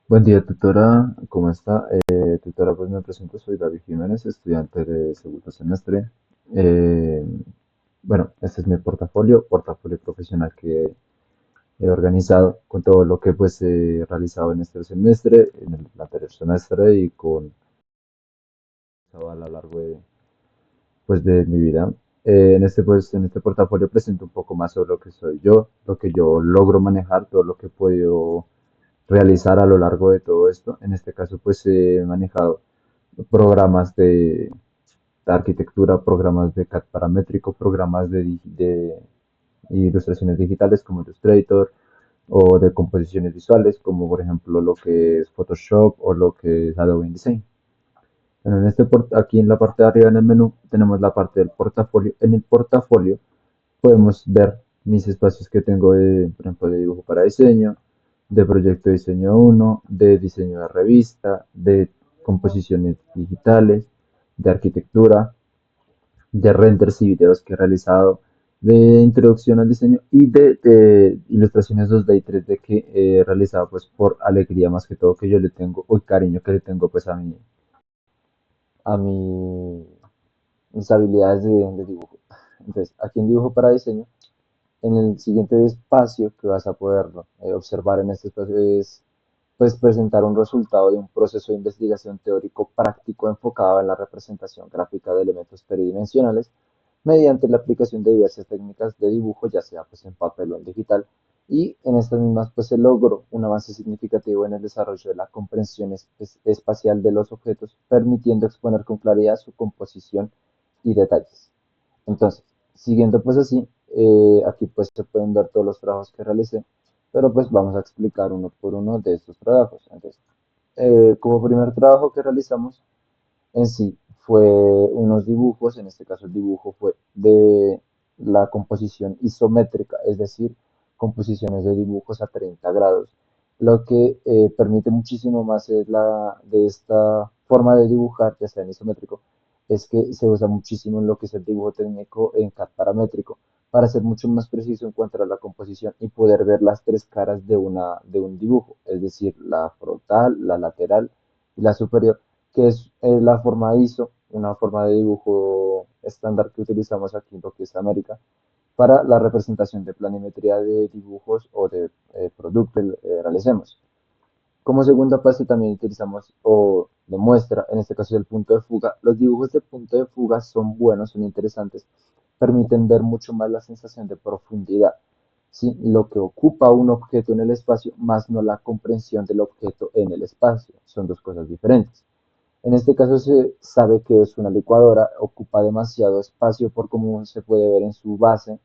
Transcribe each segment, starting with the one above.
Buen día, tutora. ¿Cómo está? Tutora, pues me presento, soy David Jiménez, estudiante de segundo semestre. Eh, bueno, este es mi portafolio profesional que he organizado con todo lo que pues he realizado en este semestre, en el anterior semestre y con a lo largo pues de mi vida. En este portafolio presento un poco más sobre lo que soy yo, lo que yo logro manejar, todo lo que he podido realizar a lo largo de todo esto. En este caso, pues he manejado programas de arquitectura, programas de CAD paramétrico, programas de ilustraciones digitales como Illustrator o de composiciones visuales como por ejemplo lo que es Photoshop o lo que es Adobe InDesign. Bueno, aquí en la parte de arriba en el menú tenemos la parte del portafolio. En el portafolio podemos ver mis espacios que tengo por ejemplo, de dibujo para diseño, de proyecto de diseño uno, de diseño de revista, de composiciones digitales, de arquitectura, de renders y videos que he realizado, de introducción al diseño y de ilustraciones 2D y 3D que he realizado pues por alegría más que todo que yo le tengo, o el cariño que le tengo pues a mis habilidades de dibujo. Entonces, aquí en dibujo para diseño, en el siguiente espacio que vas a poder observar en este espacio es pues presentar un resultado de un proceso de investigación teórico práctico enfocado en la representación gráfica de elementos tridimensionales mediante la aplicación de diversas técnicas de dibujo, ya sea pues en papel o en digital, y en estas mismas pues se logró un avance significativo en el desarrollo de la comprensión espacial de los objetos, permitiendo exponer con claridad su composición y detalles. Entonces, siguiendo pues así, aquí pues se pueden ver todos los trabajos que realicé, pero pues vamos a explicar uno por uno de estos trabajos. Entonces, como primer trabajo que realizamos en sí fue unos dibujos, en este caso el dibujo fue de la composición isométrica, es decir, composiciones de dibujos a 30 grados. Lo que permite muchísimo más es de esta forma de dibujar, ya sea en isométrico, es que se usa muchísimo en lo que es el dibujo técnico en CAD paramétrico para ser mucho más preciso en cuanto a la composición y poder ver las tres caras de un dibujo, es decir, la frontal, la lateral y la superior, que es la forma ISO, una forma de dibujo estándar que utilizamos aquí en lo que es América, para la representación de planimetría de dibujos o de productos que realicemos. Como segunda fase también utilizamos o demuestra, en este caso el punto de fuga. Los dibujos de punto de fuga son buenos, son interesantes, permiten ver mucho más la sensación de profundidad, ¿sí? Lo que ocupa un objeto en el espacio, más no la comprensión del objeto en el espacio. Son dos cosas diferentes. En este caso se sabe que es una licuadora, ocupa demasiado espacio por como se puede ver en su base,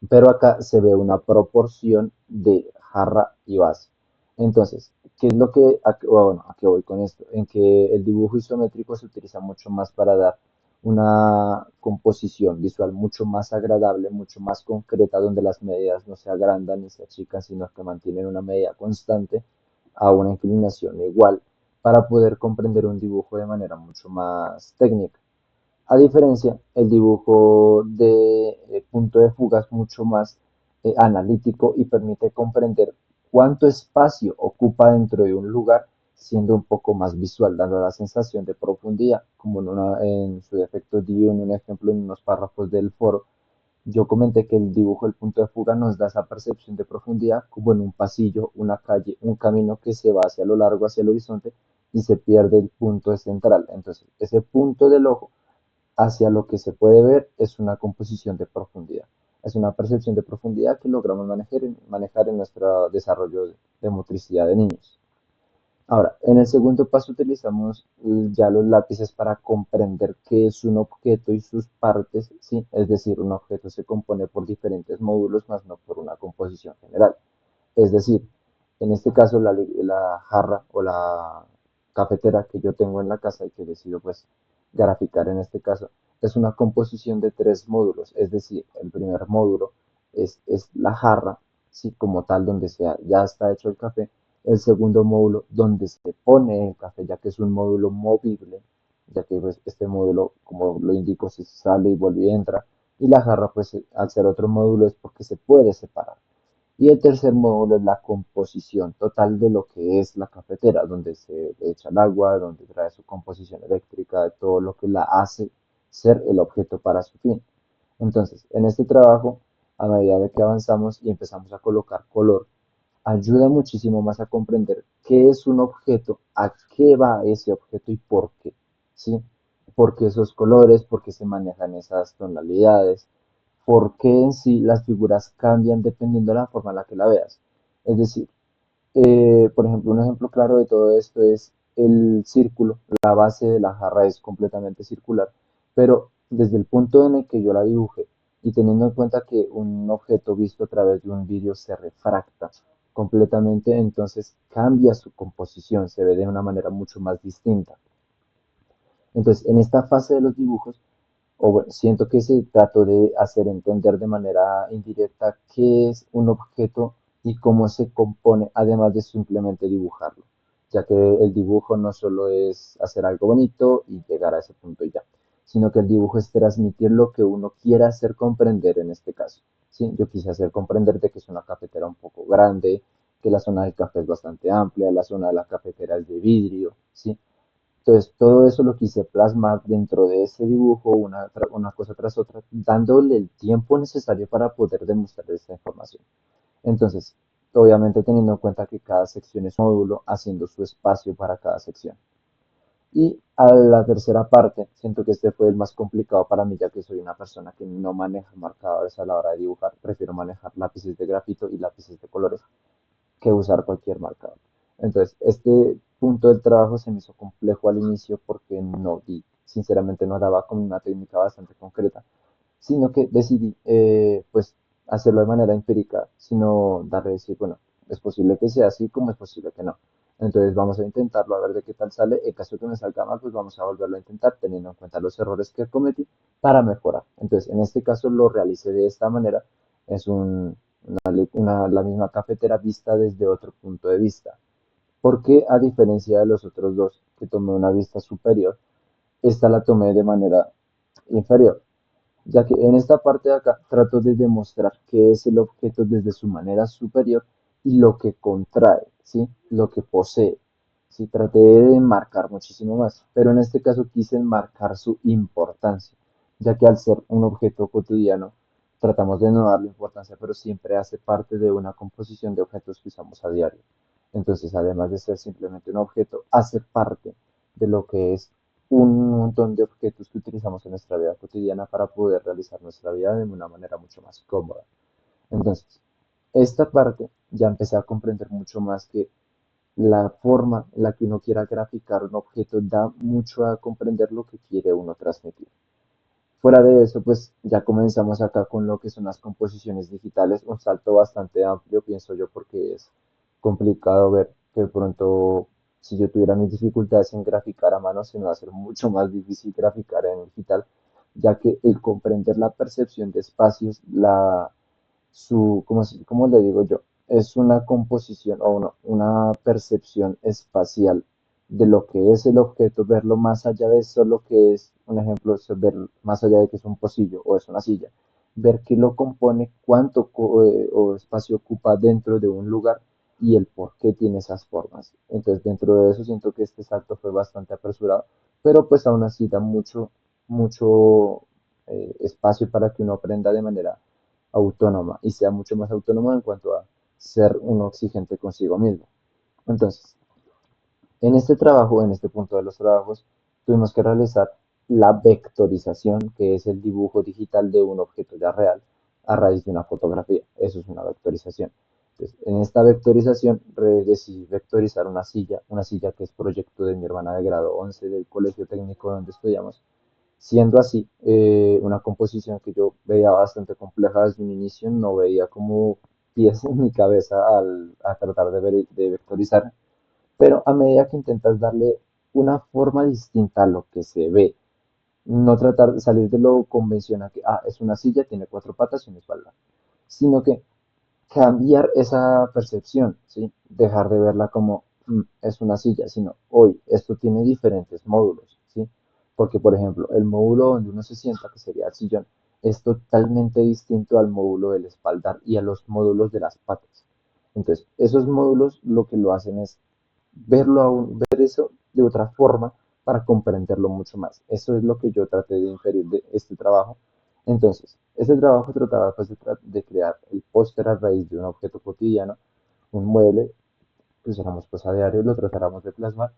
pero acá se ve una proporción de jarra y base. Entonces, ¿qué es lo que, bueno, a qué voy con esto? En que el dibujo isométrico se utiliza mucho más para dar una composición visual mucho más agradable, mucho más concreta, donde las medidas no se agrandan ni se achican, sino que mantienen una medida constante a una inclinación igual para poder comprender un dibujo de manera mucho más técnica. A diferencia, el dibujo de punto de fuga es mucho más analítico y permite comprender cuánto espacio ocupa dentro de un lugar, siendo un poco más visual, dando la sensación de profundidad, como en su defecto di en un ejemplo en unos párrafos del foro. Yo comenté que el dibujo del punto de fuga nos da esa percepción de profundidad como en un pasillo, una calle, un camino que se va hacia lo largo, hacia el horizonte y se pierde el punto central. Entonces, ese punto del ojo hacia lo que se puede ver es una composición de profundidad. Es una percepción de profundidad que logramos manejar en nuestro desarrollo de motricidad de niños. Ahora, en el segundo paso utilizamos ya los lápices para comprender qué es un objeto y sus partes, ¿sí? Es decir, un objeto se compone por diferentes módulos, más no por una composición general. Es decir, en este caso la jarra o la cafetera que yo tengo en la casa y que decido pues graficar en este caso, es una composición de tres módulos. Es decir, el primer módulo es la jarra, sí, como tal, donde ya está hecho el café. El segundo módulo donde se pone el café, ya que es un módulo movible, ya que pues, este módulo, como lo indico, se sale y vuelve y entra. Y la jarra, pues al ser otro módulo, es porque se puede separar. Y el tercer módulo es la composición total de lo que es la cafetera, donde se echa el agua, donde trae su composición eléctrica, todo lo que la hace ser el objeto para su fin. Entonces, en este trabajo, a medida de que avanzamos y empezamos a colocar color, ayuda muchísimo más a comprender qué es un objeto, a qué va ese objeto y por qué, ¿sí? ¿Por qué esos colores? ¿Por qué se manejan esas tonalidades? ¿Por qué en sí las figuras cambian dependiendo de la forma en la que la veas? Es decir, por ejemplo, un ejemplo claro de todo esto es el círculo. La base de la jarra es completamente circular, pero desde el punto en el que yo la dibujé y teniendo en cuenta que un objeto visto a través de un vidrio se refracta completamente, entonces cambia su composición, se ve de una manera mucho más distinta. Entonces, en esta fase de los dibujos, o bueno, siento que se trató de hacer entender de manera indirecta qué es un objeto y cómo se compone, además de simplemente dibujarlo, ya que el dibujo no solo es hacer algo bonito y llegar a ese punto y ya, sino que el dibujo es transmitir lo que uno quiera hacer comprender en este caso. ¿Sí? Yo quise hacer comprender de que es una cafetera un poco grande, que la zona del café es bastante amplia, la zona de la cafetera es de vidrio, ¿sí? Entonces, todo eso lo quise plasmar dentro de ese dibujo, una cosa tras otra, dándole el tiempo necesario para poder demostrar esta información. Entonces, obviamente teniendo en cuenta que cada sección es un módulo, haciendo su espacio para cada sección. Y a la tercera parte, siento que este fue el más complicado para mí, ya que soy una persona que no maneja marcadores a la hora de dibujar, prefiero manejar lápices de grafito y lápices de colores que usar cualquier marcador. Entonces, este punto del trabajo se me hizo complejo al inicio porque no di, sinceramente no daba con una técnica bastante concreta, sino que decidí pues hacerlo de manera empírica, sino darle decir, bueno, es posible que sea así como es posible que no. Entonces vamos a intentarlo a ver de qué tal sale. En caso de que me salga mal, pues vamos a volverlo a intentar teniendo en cuenta los errores que cometí para mejorar. Entonces, en este caso lo realicé de esta manera. Es la misma cafetera vista desde otro punto de vista. Porque a diferencia de los otros dos, que tomé una vista superior, esta la tomé de manera inferior, ya que en esta parte de acá trato de demostrar qué es el objeto desde su manera superior y lo que contrae, ¿sí? Lo que posee. Sí, traté de marcar muchísimo más, pero en este caso quise marcar su importancia, ya que al ser un objeto cotidiano, tratamos de no darle importancia, pero siempre hace parte de una composición de objetos que usamos a diario. Entonces, además de ser simplemente un objeto, hace parte de lo que es un montón de objetos que utilizamos en nuestra vida cotidiana para poder realizar nuestra vida de una manera mucho más cómoda. Entonces, esta parte ya empecé a comprender mucho más que la forma en la que uno quiera graficar un objeto da mucho a comprender lo que quiere uno transmitir. Fuera de eso, pues ya comenzamos acá con lo que son las composiciones digitales, un salto bastante amplio, pienso yo, porque es complicado ver que de pronto, si yo tuviera mis dificultades en graficar a mano, se me va a hacer mucho más difícil graficar en digital, ya que el comprender la percepción de espacios, ¿cómo le digo yo? Es una composición o una percepción espacial de lo que es el objeto, verlo más allá de solo que es, un ejemplo, es ver más allá de que es un pocillo o es una silla, ver qué lo compone, o espacio ocupa dentro de un lugar y el por qué tiene esas formas. Entonces, dentro de eso siento que este salto fue bastante apresurado, pero pues aún así da mucho espacio para que uno aprenda de manera autónoma y sea mucho más autónomo en cuanto a ser uno exigente consigo mismo. Entonces, en este trabajo, en este punto de los trabajos, tuvimos que realizar la vectorización, que es el dibujo digital de un objeto ya real a raíz de una fotografía. Eso es una vectorización. Entonces, en esta vectorización decidí vectorizar una silla que es proyecto de mi hermana de grado 11 del colegio técnico donde estudiamos. Siendo así, una composición que yo veía bastante compleja desde un inicio, no veía como pies en mi cabeza a tratar de vectorizar, pero a medida que intentas darle una forma distinta a lo que se ve, no tratar de salir de lo convencional que es una silla, tiene cuatro patas y una espalda, sino que cambiar esa percepción, ¿sí? Dejar de verla como es una silla, sino hoy esto tiene diferentes módulos, ¿sí? Porque, por ejemplo, el módulo donde uno se sienta, que sería el sillón, es totalmente distinto al módulo del espaldar y a los módulos de las patas. Entonces, esos módulos lo que lo hacen es ver eso de otra forma para comprenderlo mucho más. Eso es lo que yo traté de inferir de este trabajo. Entonces, este trabajo trataba pues, de crear el póster a raíz de un objeto cotidiano, un mueble que usáramos pues a diario, lo tratáramos de plasmar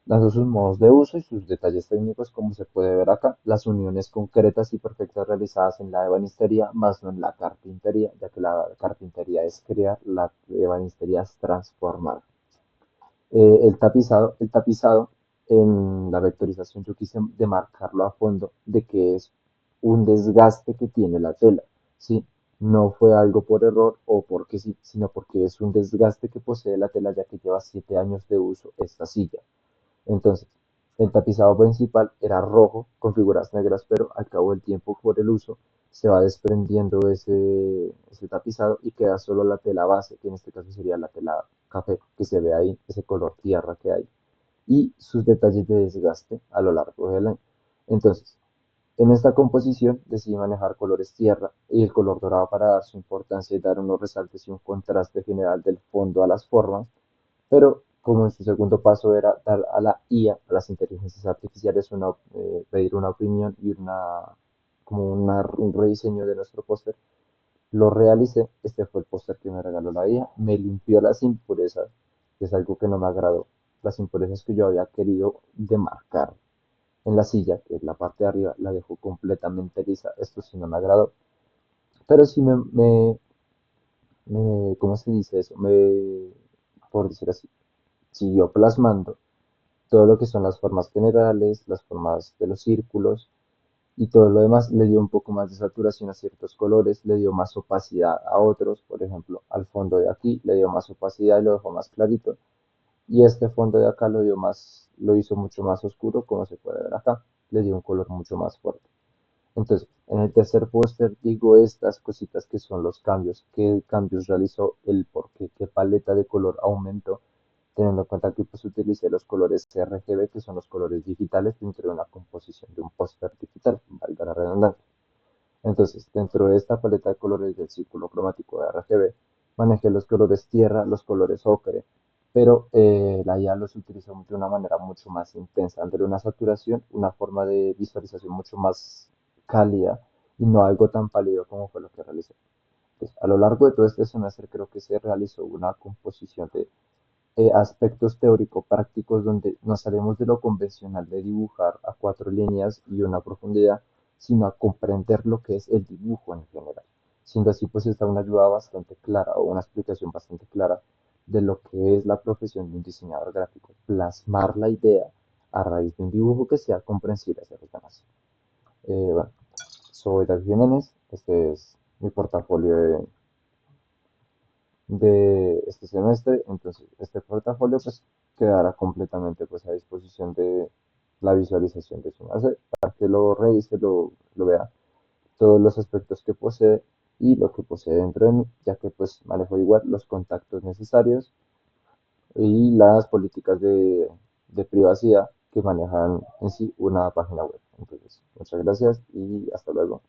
dando sus modos de uso y sus detalles técnicos, como se puede ver acá, las uniones concretas y perfectas realizadas en la ebanistería, más no en la carpintería, ya que la carpintería es crear, la ebanistería es transformar. El tapizado en la vectorización yo quise demarcarlo a fondo de que es un desgaste que tiene la tela, ¿sí? No fue algo por error o porque sí, sino porque es un desgaste que posee la tela ya que lleva 7 años de uso esta silla. Entonces, el tapizado principal era rojo con figuras negras, pero al cabo del tiempo por el uso se va desprendiendo ese tapizado y queda solo la tela base, que en este caso sería la tela café, que se ve ahí, ese color tierra que hay, y sus detalles de desgaste a lo largo del año. Entonces, en esta composición decidí manejar colores tierra y el color dorado para dar su importancia y dar unos resaltes y un contraste general del fondo a las formas, pero como en su segundo paso era dar a la IA, a las inteligencias artificiales, pedir una opinión y un rediseño de nuestro póster, lo realicé. Este fue el póster que me regaló la IA. Me limpió las impurezas, que es algo que no me agradó. Las impurezas que yo había querido demarcar en la silla, que es la parte de arriba, la dejó completamente lisa. Esto sí no me agradó. Pero sí ¿cómo se dice eso? Por decir así, siguió plasmando todo lo que son las formas generales, las formas de los círculos y todo lo demás. Le dio un poco más de saturación a ciertos colores, le dio más opacidad a otros, por ejemplo, al fondo de aquí le dio más opacidad y lo dejó más clarito. Y este fondo de acá lo hizo mucho más oscuro, como se puede ver acá. Le dio un color mucho más fuerte. Entonces, en el tercer póster digo estas cositas que son los cambios, qué cambios realizó, el por qué, qué paleta de color aumentó, teniendo en cuenta que pues utilicé los colores RGB, que son los colores digitales dentro de una composición de un póster digital, valga la redundancia. Entonces, dentro de esta paleta de colores del círculo cromático de RGB, manejé los colores tierra, los colores ocre, pero la IA los utilizó de una manera mucho más intensa, dándole una saturación, una forma de visualización mucho más cálida y no algo tan pálido como fue lo que realicé. Pues, a lo largo de todo este semestre creo que se realizó una composición de aspectos teórico-prácticos donde no salimos de lo convencional de dibujar a 4 líneas y una profundidad, sino a comprender lo que es el dibujo en general. Siendo así, pues está una ayuda bastante clara o una explicación bastante clara de lo que es la profesión de un diseñador gráfico, plasmar la idea a raíz de un dibujo que sea comprensible hacia los demás. Bueno, soy David Jiménez, este es mi portafolio de este semestre. Entonces, este portafolio pues quedará completamente pues a disposición de la visualización de su base para que lo revise, lo vea, todos los aspectos que posee y lo que posee dentro de mí, ya que pues manejo igual los contactos necesarios y las políticas de privacidad que manejan en sí una página web. Entonces, muchas gracias y hasta luego.